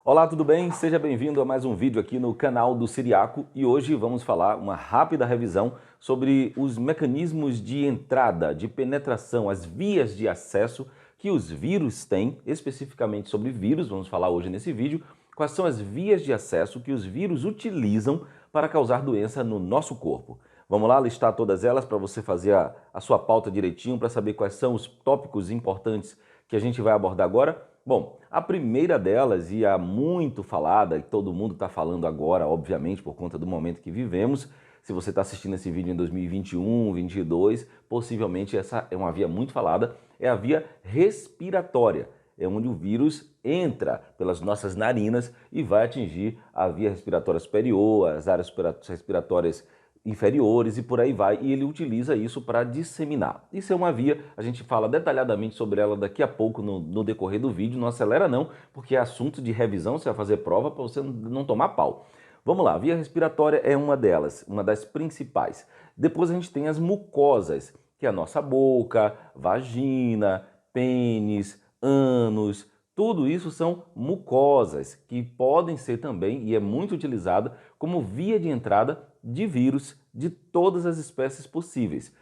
Olá, tudo bem? Seja bem-vindo a mais um vídeo aqui no canal do Ciriaco e hoje vamos falar uma rápida revisão sobre os mecanismos de entrada, de penetração, as vias de acesso que os vírus têm, especificamente sobre vírus, vamos falar hoje nesse vídeo, quais são as vias de acesso que os vírus utilizam para causar doença no nosso corpo. Vamos lá listar todas elas para você fazer a sua pauta direitinho, para saber quais são os tópicos importantes que a gente vai abordar agora. Bom, a primeira delas, e a muito falada, e todo mundo está falando agora, obviamente, por conta do momento que vivemos, se você está assistindo esse vídeo em 2021, 2022, possivelmente essa é uma via muito falada, é a via respiratória. É onde o vírus entra pelas nossas narinas e vai atingir a via respiratória superior, as áreas respiratórias inferiores e por aí vai, e ele utiliza isso para disseminar. Isso é uma via, a gente fala detalhadamente sobre ela daqui a pouco no decorrer do vídeo, não acelera não, porque é assunto de revisão, você vai fazer prova para você não tomar pau. Vamos lá, a via respiratória é uma delas, uma das principais. Depois a gente tem as mucosas, que é a nossa boca, vagina, pênis, ânus, tudo isso são mucosas que podem ser também, e é muito utilizada, como via de entrada de vírus de todas as espécies possíveis.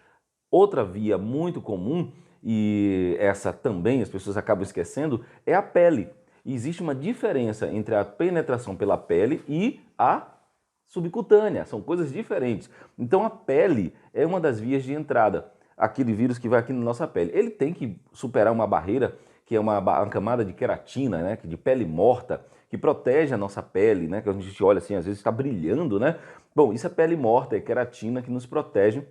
Outra via muito comum, e essa também as pessoas acabam esquecendo, é a pele. E existe uma diferença entre a penetração pela pele e a subcutânea, são coisas diferentes. Então a pele é uma das vias de entrada, aquele vírus que vai aqui na nossa pele. Ele tem que superar uma barreira que é uma camada de queratina, né, de pele morta, que protege a nossa pele, né, que a gente olha assim, às vezes está brilhando, né? Bom, isso é pele morta, é queratina que nos protege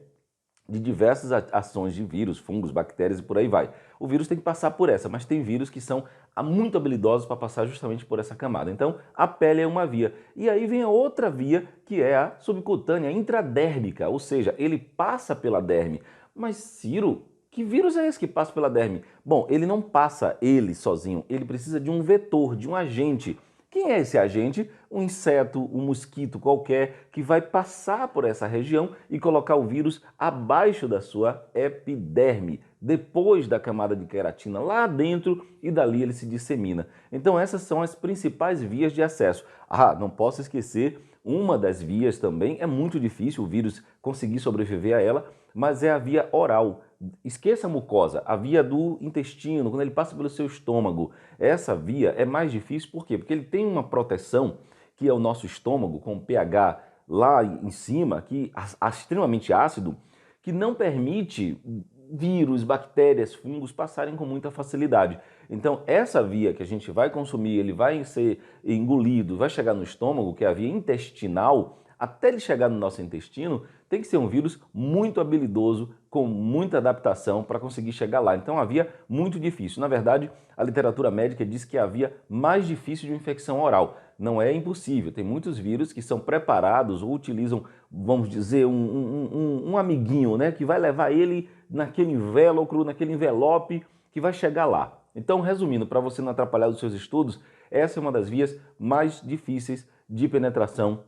de diversas ações de vírus, fungos, bactérias e por aí vai. O vírus tem que passar por essa, mas tem vírus que são muito habilidosos para passar justamente por essa camada. Então, a pele é uma via. E aí vem a outra via, que é a subcutânea intradérmica, ou seja, ele passa pela derme. Mas, Ciro, que vírus é esse que passa pela derme? Bom, ele não passa ele sozinho, ele precisa de um vetor, de um agente. Quem é esse agente? Um inseto, um mosquito qualquer que vai passar por essa região e colocar o vírus abaixo da sua epiderme, depois da camada de queratina lá dentro, e dali ele se dissemina. Então essas são as principais vias de acesso. Ah, não posso esquecer, uma das vias também, é muito difícil o vírus conseguir sobreviver a ela, mas é a via oral. Esqueça a mucosa, a via do intestino, quando ele passa pelo seu estômago. Essa via é mais difícil, por quê? Porque ele tem uma proteção, que é o nosso estômago, com pH lá em cima, que é extremamente ácido, que não permite vírus, bactérias, fungos passarem com muita facilidade. Então, essa via que a gente vai consumir, ele vai ser engolido, vai chegar no estômago, que é a via intestinal, até ele chegar no nosso intestino, tem que ser um vírus muito habilidoso, com muita adaptação para conseguir chegar lá. Então, é uma via muito difícil. Na verdade, a literatura médica diz que é a via mais difícil de infecção oral. Não é impossível. Tem muitos vírus que são preparados ou utilizam, vamos dizer, um amiguinho, né, que vai levar ele naquele invólucro, naquele envelope que vai chegar lá. Então, resumindo, para você não atrapalhar os seus estudos, essa é uma das vias mais difíceis de penetração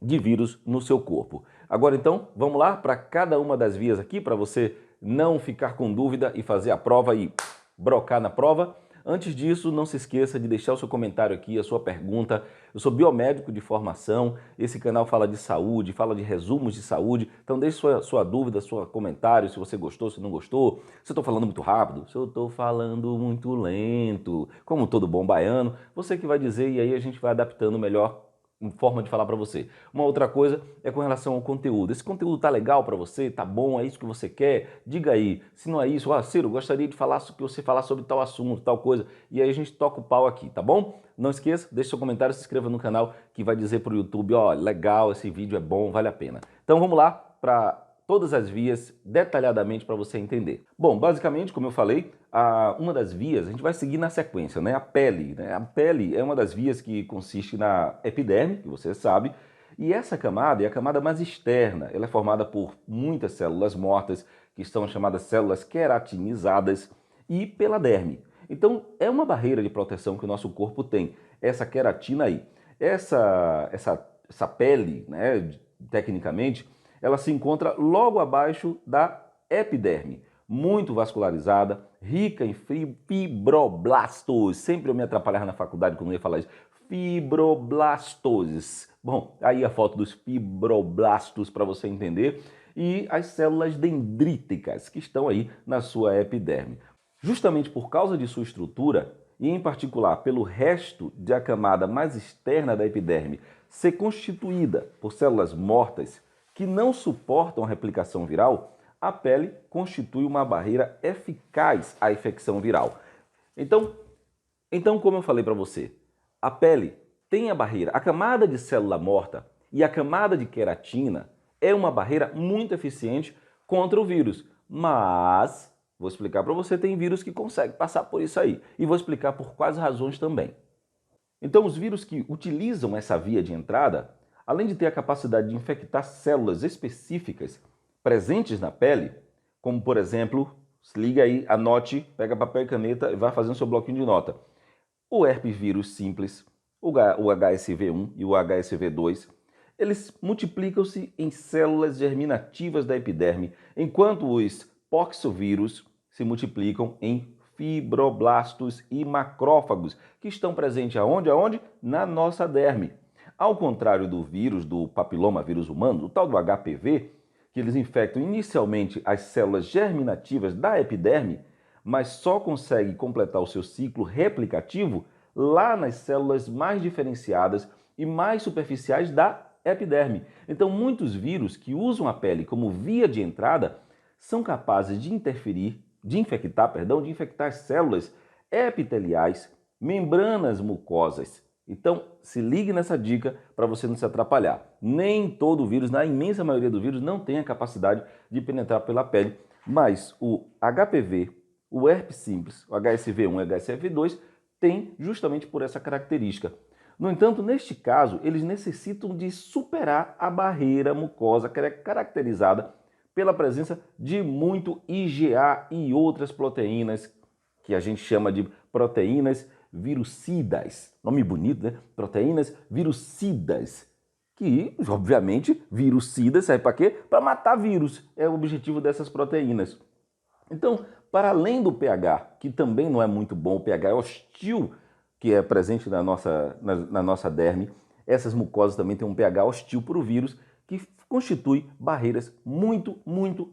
de vírus no seu corpo. Agora então, vamos lá para cada uma das vias aqui, para você não ficar com dúvida e fazer a prova e brocar na prova. Antes disso, não se esqueça de deixar o seu comentário aqui, a sua pergunta. Eu sou biomédico de formação, esse canal fala de saúde, fala de resumos de saúde, então deixe sua dúvida, seu comentário, se você gostou, se não gostou, se eu estou falando muito rápido, se eu estou falando muito lento, como todo bom baiano, você que vai dizer e aí a gente vai adaptando melhor forma de falar para você. Uma outra coisa é com relação ao conteúdo. Esse conteúdo tá legal para você? Tá bom? É isso que você quer? Diga aí. Se não é isso, Ciro, gostaria de falar que você falar sobre tal assunto, tal coisa. E aí a gente toca o pau aqui, tá bom? Não esqueça, deixe seu comentário, se inscreva no canal que vai dizer pro YouTube, ó, legal, esse vídeo é bom, vale a pena. Então vamos lá para todas as vias detalhadamente para você entender. Bom, basicamente, como eu falei, uma das vias, a gente vai seguir na sequência, né? A pele. Né? A pele é uma das vias que consiste na epiderme, que você sabe, e essa camada é a camada mais externa. Ela é formada por muitas células mortas, que são chamadas células queratinizadas, e pela derme. Então, é uma barreira de proteção que o nosso corpo tem, essa queratina aí. Essa pele, né, tecnicamente, ela se encontra logo abaixo da epiderme, muito vascularizada, rica em fibroblastos. Sempre eu me atrapalhava na faculdade quando eu ia falar isso. fibroblastos. Bom, aí a foto dos fibroblastos para você entender. E as células dendríticas, que estão aí na sua epiderme. Justamente por causa de sua estrutura, e em particular pelo resto da camada mais externa da epiderme ser constituída por células mortas que não suportam a replicação viral, a pele constitui uma barreira eficaz à infecção viral. Então como eu falei para você, a pele tem a barreira, a camada de célula morta e a camada de queratina é uma barreira muito eficiente contra o vírus, mas vou explicar para você, tem vírus que conseguem passar por isso aí e vou explicar por quais razões também. Então, os vírus que utilizam essa via de entrada, além de ter a capacidade de infectar células específicas presentes na pele, como por exemplo, se liga aí, anote, pega papel e caneta e vai fazendo seu bloquinho de nota. O herpes vírus simples, o HSV1 e o HSV2, eles multiplicam-se em células germinativas da epiderme, enquanto os poxovírus se multiplicam em fibroblastos e macrófagos, que estão presentes aonde? Na nossa derme. Ao contrário do vírus, do papiloma vírus humano, o tal do HPV, que eles infectam inicialmente as células germinativas da epiderme, mas só conseguem completar o seu ciclo replicativo lá nas células mais diferenciadas e mais superficiais da epiderme. Então, muitos vírus que usam a pele como via de entrada são capazes de infectar células epiteliais, membranas mucosas. Então, se ligue nessa dica para você não se atrapalhar. Nem todo vírus, na imensa maioria dos vírus, não tem a capacidade de penetrar pela pele, mas o HPV, o herpes simples, o HSV1 e o HSV2 tem justamente por essa característica. No entanto, neste caso, eles necessitam de superar a barreira mucosa que é caracterizada pela presença de muito IgA e outras proteínas que a gente chama de proteínas virucidas. Nome bonito, né? Proteínas virucidas. Que, obviamente, virucidas serve para quê? Para matar vírus. É o objetivo dessas proteínas. Então, para além do pH, que também não é muito bom, o pH é hostil, que é presente na nossa derme, essas mucosas também têm um pH hostil para o vírus, que constitui barreiras muito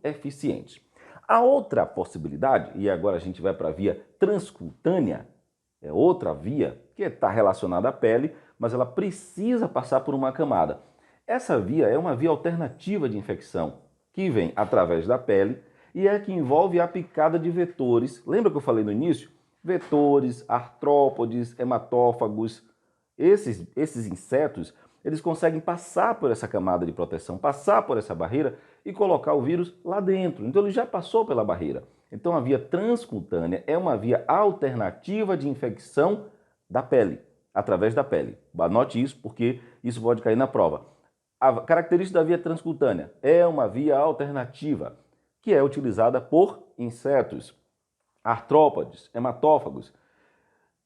eficientes. A outra possibilidade, e agora a gente vai para a via transcutânea, é outra via que está relacionada à pele, mas ela precisa passar por uma camada. Essa via é uma via alternativa de infecção, que vem através da pele e é que envolve a picada de vetores. Lembra que eu falei no início? Vetores, artrópodes, hematófagos. Esses insetos, eles conseguem passar por essa camada de proteção, passar por essa barreira e colocar o vírus lá dentro. Então ele já passou pela barreira. Então a via transcutânea é uma via alternativa de infecção da pele, através da pele. Anote isso porque isso pode cair na prova. A característica da via transcutânea é uma via alternativa que é utilizada por insetos, artrópodes, hematófagos.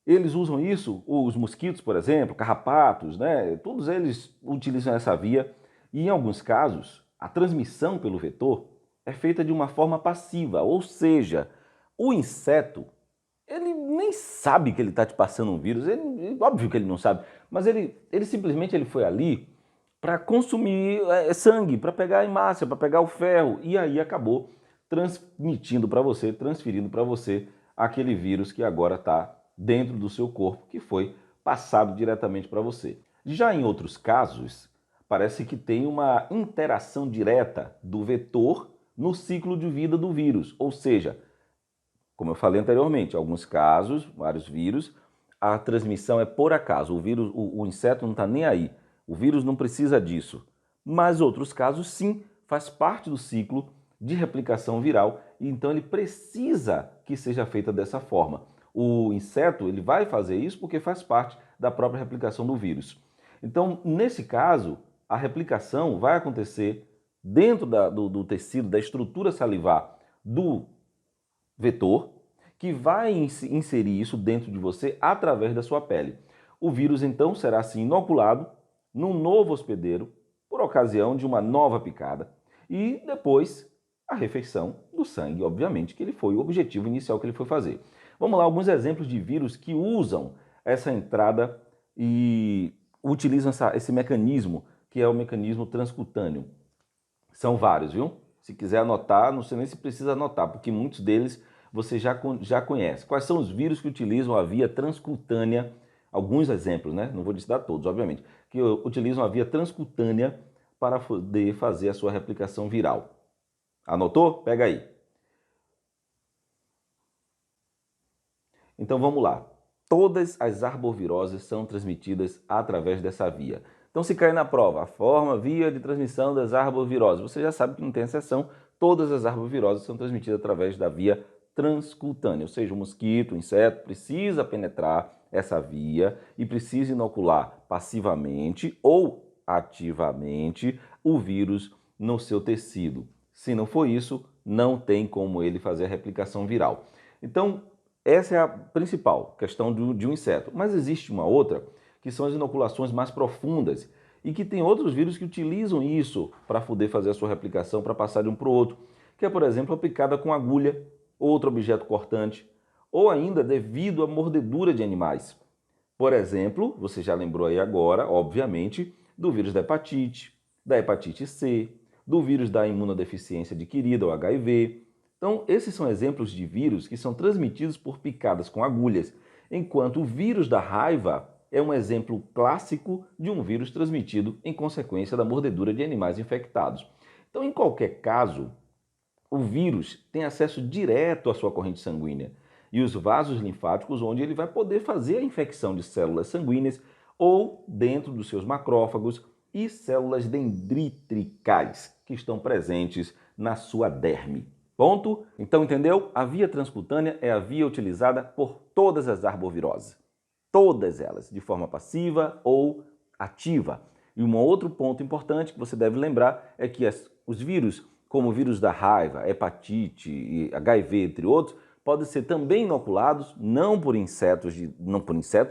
Eles usam isso, os mosquitos, por exemplo, carrapatos, né? Todos eles utilizam essa via e, em alguns casos, a transmissão pelo vetor é feita de uma forma passiva, ou seja, o inseto, ele nem sabe que ele está te passando um vírus, óbvio que ele não sabe, mas ele simplesmente foi ali para consumir sangue, para pegar a hemácia, para pegar o ferro, e aí acabou transferindo para você aquele vírus que agora está dentro do seu corpo, que foi passado diretamente para você. Já em outros casos, parece que tem uma interação direta do vetor no ciclo de vida do vírus, ou seja, como eu falei anteriormente, em alguns casos, vários vírus, a transmissão é por acaso, o inseto não está nem aí, o vírus não precisa disso, mas outros casos sim, faz parte do ciclo de replicação viral e então ele precisa que seja feita dessa forma. O inseto ele vai fazer isso porque faz parte da própria replicação do vírus. Então, nesse caso, a replicação vai acontecer dentro do tecido, da estrutura salivar do vetor, que vai inserir isso dentro de você através da sua pele. O vírus, então, será assim inoculado num novo hospedeiro por ocasião de uma nova picada e depois a refeição do sangue, obviamente, que ele foi o objetivo inicial que ele foi fazer. Vamos lá, alguns exemplos de vírus que usam essa entrada e utilizam esse mecanismo, que é o mecanismo transcutâneo. São vários, viu? Se quiser anotar, não sei nem se precisa anotar, porque muitos deles você já conhece. Quais são os vírus que utilizam a via transcutânea? Alguns exemplos, né? Não vou citar todos, obviamente, que utilizam a via transcutânea para poder fazer a sua replicação viral. Anotou? Pega aí. Então vamos lá. Todas as arboviroses são transmitidas através dessa via. Então se cair na prova, a forma, via de transmissão das arboviroses, você já sabe que não tem exceção, todas as arboviroses são transmitidas através da via transcutânea, ou seja, o mosquito, o inseto precisa penetrar essa via e precisa inocular passivamente ou ativamente o vírus no seu tecido. Se não for isso, não tem como ele fazer a replicação viral. Então, essa é a principal questão de um inseto. Mas existe uma outra, que são as inoculações mais profundas e que tem outros vírus que utilizam isso para poder fazer a sua replicação, para passar de um para o outro, que é, por exemplo, a picada com agulha, outro objeto cortante, ou ainda devido à mordedura de animais. Por exemplo, você já lembrou aí agora, obviamente, do vírus da hepatite C, do vírus da imunodeficiência adquirida, o HIV. Então, esses são exemplos de vírus que são transmitidos por picadas com agulhas, enquanto o vírus da raiva é um exemplo clássico de um vírus transmitido em consequência da mordedura de animais infectados. Então, em qualquer caso, o vírus tem acesso direto à sua corrente sanguínea e os vasos linfáticos, onde ele vai poder fazer a infecção de células sanguíneas ou dentro dos seus macrófagos e células dendríticas que estão presentes na sua derme. Ponto? Então, entendeu? A via transcutânea é a via utilizada por todas as arboviroses. Todas elas, de forma passiva ou ativa. E um outro ponto importante que você deve lembrar é que os vírus, como o vírus da raiva, hepatite e HIV, entre outros, podem ser também inoculados, não por insetos,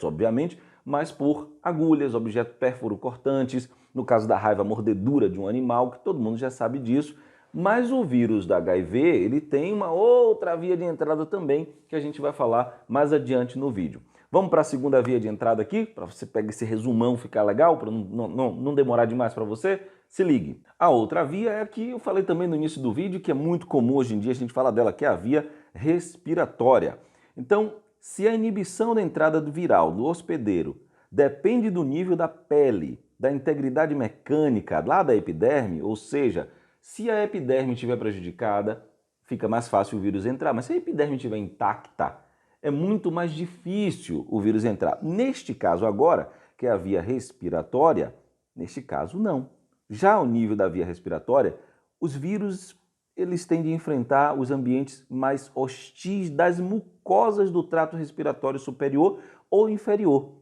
obviamente, mas por agulhas, objetos pérfuro-cortantes, no caso da raiva, mordedura de um animal, que todo mundo já sabe disso. Mas o vírus da HIV, ele tem uma outra via de entrada também, que a gente vai falar mais adiante no vídeo. Vamos para a segunda via de entrada aqui, para você pegar esse resumão, ficar legal, para não demorar demais para você? Se ligue. A outra via é a que eu falei também no início do vídeo, que é muito comum hoje em dia, a gente fala dela, que é a via respiratória. Então, se a inibição da entrada do viral do hospedeiro depende do nível da pele, da integridade mecânica lá da epiderme, ou seja, se a epiderme estiver prejudicada, fica mais fácil o vírus entrar, mas se a epiderme estiver intacta, é muito mais difícil o vírus entrar. Neste caso agora, que é a via respiratória, neste caso não. Já ao nível da via respiratória, os vírus eles tendem a enfrentar os ambientes mais hostis das mucosas do trato respiratório superior ou inferior.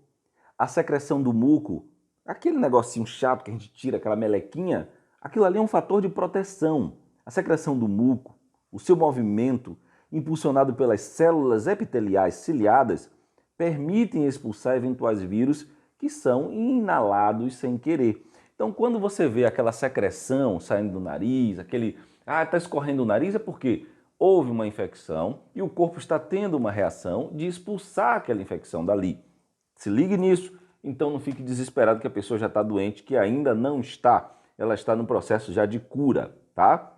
A secreção do muco, aquele negocinho chato que a gente tira, aquela melequinha, aquilo ali é um fator de proteção. A secreção do muco, o seu movimento, impulsionado pelas células epiteliais ciliadas, permitem expulsar eventuais vírus que são inalados sem querer. Então, quando você vê aquela secreção saindo do nariz, está escorrendo o nariz, é porque houve uma infecção e o corpo está tendo uma reação de expulsar aquela infecção dali. Se ligue nisso, então não fique desesperado que a pessoa já está doente, que ainda não está. Ela está no processo já de cura, tá?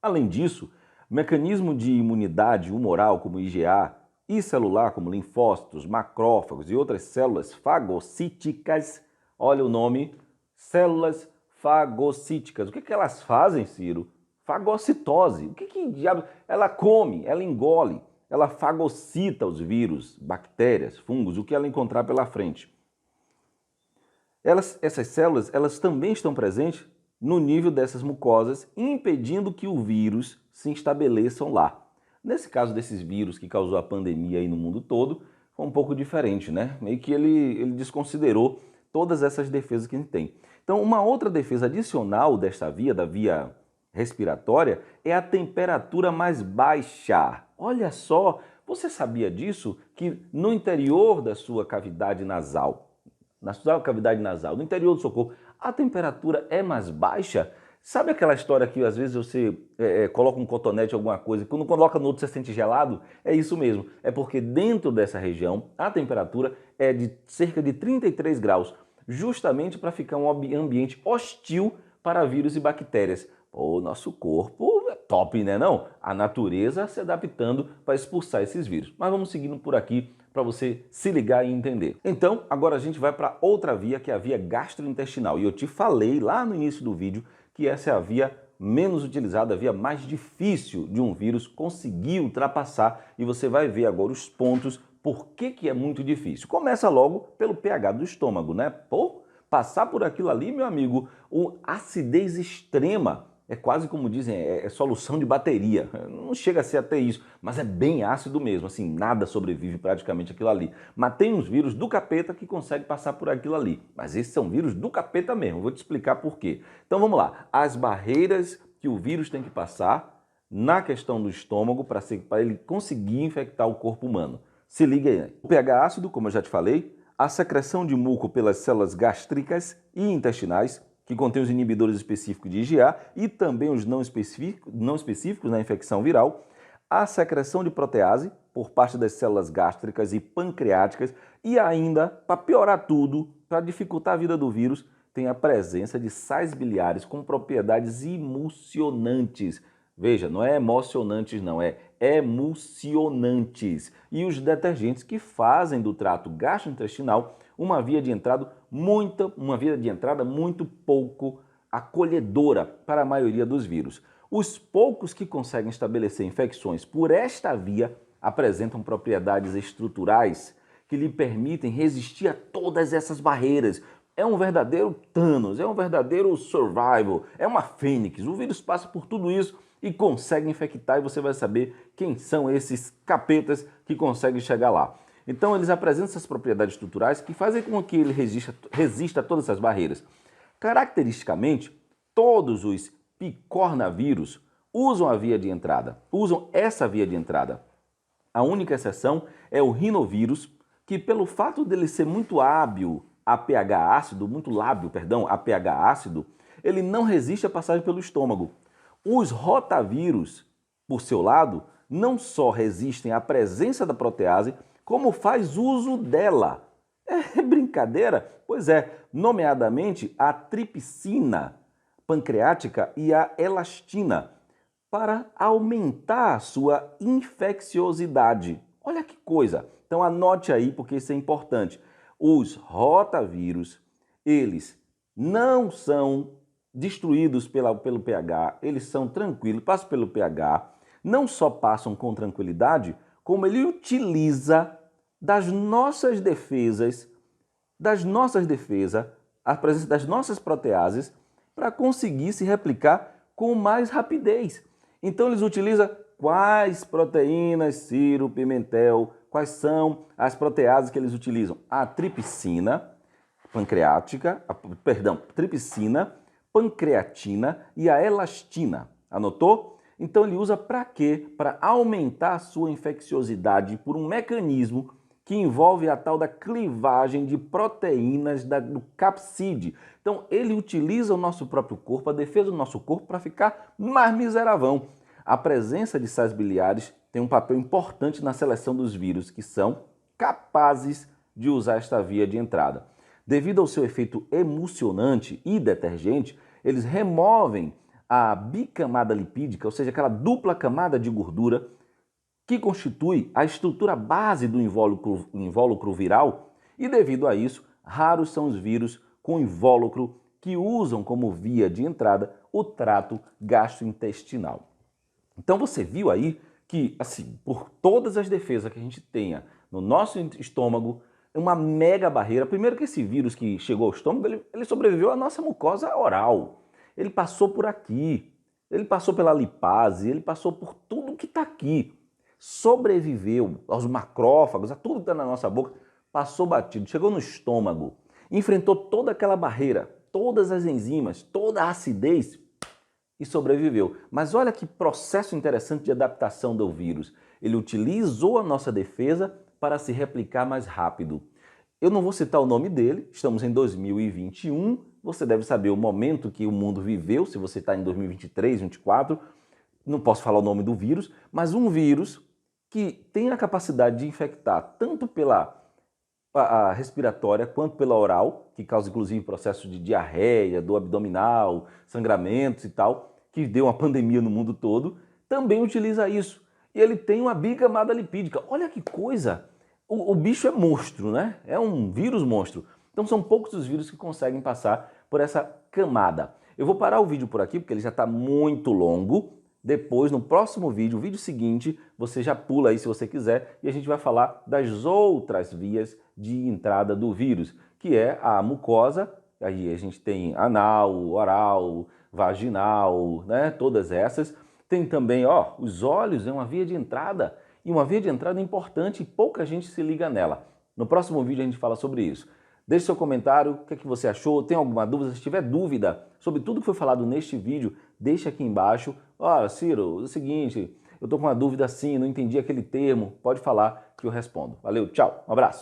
Além disso, mecanismo de imunidade humoral, como IgA, e celular, como linfócitos, macrófagos e outras células fagocíticas, olha o nome, células fagocíticas. O que elas fazem, Ciro? Fagocitose. O que diabo? Ela come, ela engole, ela fagocita os vírus, bactérias, fungos, o que ela encontrar pela frente. Essas células, elas também estão presentes no nível dessas mucosas, impedindo que o vírus se estabeleçam lá. Nesse caso desses vírus que causou a pandemia aí no mundo todo, foi um pouco diferente, né? Meio que ele desconsiderou todas essas defesas que a gente tem. Então, uma outra defesa adicional desta via, da via respiratória, é a temperatura mais baixa. Olha só, você sabia disso? Que no interior da sua cavidade nasal, no interior do seu corpo, a temperatura é mais baixa? Sabe aquela história que às vezes você coloca um cotonete em alguma coisa e quando coloca no outro você sente gelado? É isso mesmo, é porque dentro dessa região a temperatura é de cerca de 33 graus, justamente para ficar um ambiente hostil para vírus e bactérias. O nosso corpo é top, né não? A natureza se adaptando para expulsar esses vírus. Mas vamos seguindo por aqui para você se ligar e entender. Então, agora a gente vai para outra via, que é a via gastrointestinal. E eu te falei lá no início do vídeo que essa é a via menos utilizada, a via mais difícil de um vírus conseguir ultrapassar. E você vai ver agora os pontos por que é muito difícil. Começa logo pelo pH do estômago, né? Pô, passar por aquilo ali, meu amigo, acidez extrema. É quase como dizem, é solução de bateria. Não chega a ser até isso, mas é bem ácido mesmo, assim, nada sobrevive praticamente aquilo ali. Mas tem uns vírus do capeta que conseguem passar por aquilo ali. Mas esses são vírus do capeta mesmo, vou te explicar por quê. Então vamos lá, as barreiras que o vírus tem que passar na questão do estômago para ele conseguir infectar o corpo humano. Se liga aí. O pH ácido, como eu já te falei, a secreção de muco pelas células gástricas e intestinais, que contém os inibidores específicos de IgA e também os não específicos na infecção viral, a secreção de protease por parte das células gástricas e pancreáticas e ainda, para piorar tudo, para dificultar a vida do vírus, tem a presença de sais biliares com propriedades emulsionantes. Veja, não é emocionantes não, é emulsionantes. E os detergentes que fazem do trato gastrointestinal uma via de entrada muito pouco acolhedora para a maioria dos vírus. Os poucos que conseguem estabelecer infecções por esta via apresentam propriedades estruturais que lhe permitem resistir a todas essas barreiras. É um verdadeiro Thanos, é um verdadeiro survival, é uma fênix. O vírus passa por tudo isso e consegue infectar e você vai saber quem são esses capetas que conseguem chegar lá. Então eles apresentam essas propriedades estruturais que fazem com que ele resista a todas essas barreiras. Caracteristicamente, todos os picornavírus usam essa via de entrada. A única exceção é o rinovírus, que pelo fato dele ser muito lábil a pH ácido, ele não resiste à passagem pelo estômago. Os rotavírus, por seu lado, não só resistem à presença da protease, como faz uso dela. É brincadeira? Pois é, nomeadamente a tripsina pancreática e a elastina, para aumentar a sua infecciosidade. Olha que coisa! Então anote aí porque isso é importante. Os rotavírus, eles não são destruídos pelo pH, eles são tranquilos, passam pelo pH, não só passam com tranquilidade, como ele utiliza das nossas defesas, a presença das nossas proteases para conseguir se replicar com mais rapidez. Então eles utilizam quais proteínas, Ciro, Pimentel, quais são as proteases que eles utilizam? A tripsina tripsina, pancreatina e a elastina. Anotou? Então ele usa para quê? Para aumentar a sua infecciosidade por um mecanismo que envolve a tal da clivagem de proteínas do capsídeo. Então ele utiliza o nosso próprio corpo, a defesa do nosso corpo, para ficar mais miseravão. A presença de sais biliares tem um papel importante na seleção dos vírus que são capazes de usar esta via de entrada. Devido ao seu efeito emulsionante e detergente, eles removem a bicamada lipídica, ou seja, aquela dupla camada de gordura que constitui a estrutura base do invólucro viral, e devido a isso, raros são os vírus com invólucro que usam como via de entrada o trato gastrointestinal. Então você viu aí que, assim, por todas as defesas que a gente tenha no nosso estômago, uma mega barreira. Primeiro que esse vírus que chegou ao estômago, ele sobreviveu à nossa mucosa oral. Ele passou por aqui, ele passou pela lipase, ele passou por tudo que está aqui. Sobreviveu aos macrófagos, a tudo que está na nossa boca, passou batido, chegou no estômago, enfrentou toda aquela barreira, todas as enzimas, toda a acidez e sobreviveu. Mas olha que processo interessante de adaptação do vírus. Ele utilizou a nossa defesa para se replicar mais rápido. Eu não vou citar o nome dele, estamos em 2021, você deve saber o momento que o mundo viveu, se você está em 2023, 2024, não posso falar o nome do vírus, mas um vírus que tem a capacidade de infectar tanto pela a respiratória quanto pela oral, que causa inclusive processo de diarreia, dor abdominal, sangramentos e tal, que deu uma pandemia no mundo todo, também utiliza isso. E ele tem uma bicamada lipídica. Olha que coisa! O bicho é monstro, né? É um vírus monstro. Então são poucos os vírus que conseguem passar por essa camada. Eu vou parar o vídeo por aqui porque ele já está muito longo. Depois, no próximo vídeo, o vídeo seguinte, você já pula aí se você quiser e a gente vai falar das outras vias de entrada do vírus, que é a mucosa, aí a gente tem anal, oral, vaginal, né? Todas essas. Tem também, ó, os olhos, é uma via de entrada, e uma via de entrada importante e pouca gente se liga nela. No próximo vídeo a gente fala sobre isso. Deixe seu comentário, o que é que você achou, tem alguma dúvida? Se tiver dúvida sobre tudo que foi falado neste vídeo, deixa aqui embaixo. Olha, Ciro, é o seguinte, eu estou com uma dúvida assim, não entendi aquele termo, pode falar que eu respondo. Valeu, tchau, um abraço.